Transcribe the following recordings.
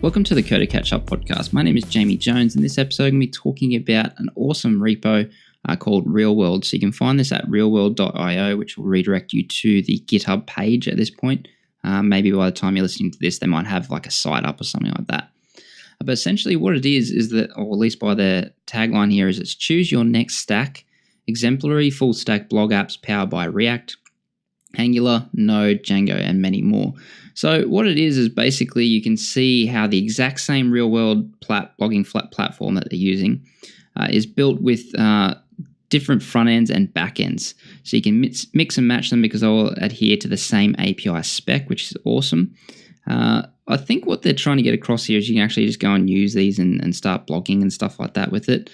Welcome to the Coder Catch Up podcast. My name is Jamie Jones. In this episode, I'm going to be talking about an awesome repo called Real World. So you can find this at realworld.io, which will redirect you to the GitHub page at this point. Maybe by the time you're listening to this, they might have like a site up or something like that. But essentially what it is that, or at least by the tagline here, is it's choose your next stack, exemplary full stack blog apps powered by React, Angular, Node, Django, and many more. So what it is basically you can see how the exact same real-world blogging platform that they're using is built with different front ends and back ends. So you can mix and match them because they'll adhere to the same API spec, which is awesome. I think what they're trying to get across here is you can actually just go and use these and start blogging and stuff like that with it.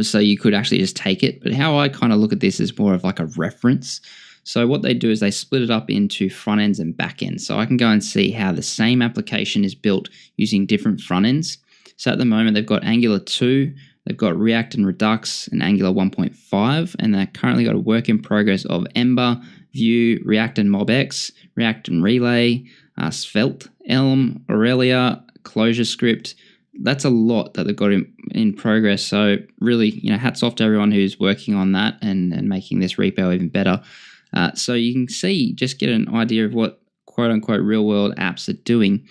So you could actually just take it. But how I kind of look at this is more of like a reference. So what they do is they split it up into front ends and back ends. So I can go and see how the same application is built using different front ends. So at the moment, they've got Angular 2, they've got React and Redux and Angular 1.5, and they've currently got a work in progress of Ember, Vue, React and MobX, React and Relay, Svelte, Elm, Aurelia, ClojureScript. That's a lot that they've got in progress. So really, hats off to everyone who's working on that and making this repo even better. So you can see, just get an idea of what quote unquote real world apps are doing.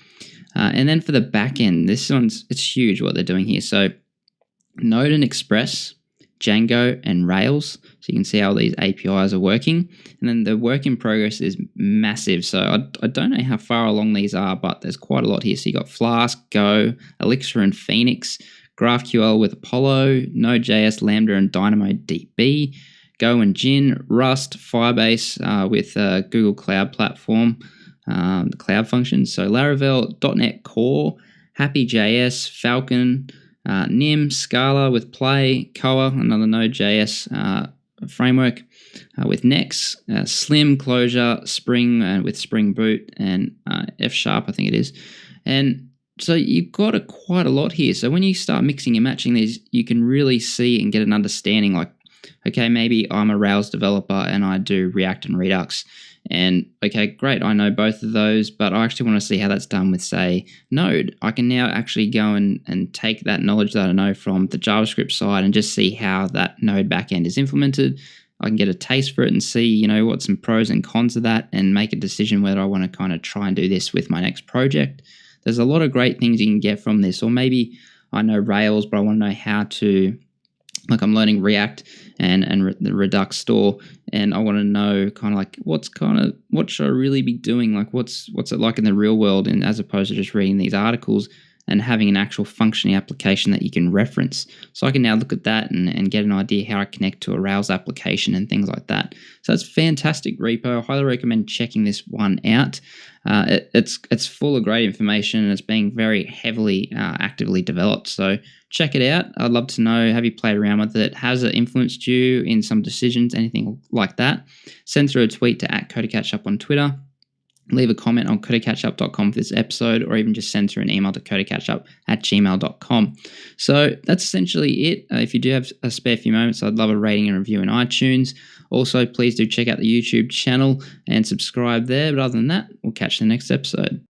And then for the back end, it's huge what they're doing here. So Node and Express, Django and Rails. So you can see how these APIs are working. And then the work in progress is massive. So I don't know how far along these are, but there's quite a lot here. So you got Flask, Go, Elixir and Phoenix, GraphQL with Apollo, Node.js, Lambda and DynamoDB, Go and Gin, Rust, Firebase with Google Cloud Platform, the Cloud Functions. So Laravel, .NET Core, Happy.js, Falcon, Nim, Scala with Play, Koa, another Node.js framework with Next, Slim, Clojure, Spring with Spring Boot, and F#, I think it is. And so you've got quite a lot here. So when you start mixing and matching these, you can really see and get an understanding like, okay, maybe I'm a Rails developer and I do React and Redux. And okay, great, I know both of those, but I actually want to see how that's done with, say, Node. I can now actually go and take that knowledge that I know from the JavaScript side and just see how that Node backend is implemented. I can get a taste for it and see, what some pros and cons of that and make a decision whether I want to kind of try and do this with my next project. There's a lot of great things you can get from this. Or maybe I know Rails, but I want to know how to, like I'm learning React and the Redux store, and I want to know kind of like what should I really be doing? Like what's it like in the real world, and as opposed to just reading these articles and having an actual functioning application that you can reference. So I can now look at that and get an idea how I connect to a Rails application and things like that. So it's a fantastic repo. I highly recommend checking this one out. It's full of great information and it's being very heavily actively developed. So check it out. I'd love to know, have you played around with it? Has it influenced you in some decisions, anything like that? Send through a tweet to @CoderCatchUp on Twitter. Leave a comment on codercatchup.com for this episode, or even just send through an email to codercatchup@gmail.com. So that's essentially it. If you do have a spare few moments, I'd love a rating and review in iTunes. Also, please do check out the YouTube channel and subscribe there. But other than that, we'll catch you in the next episode.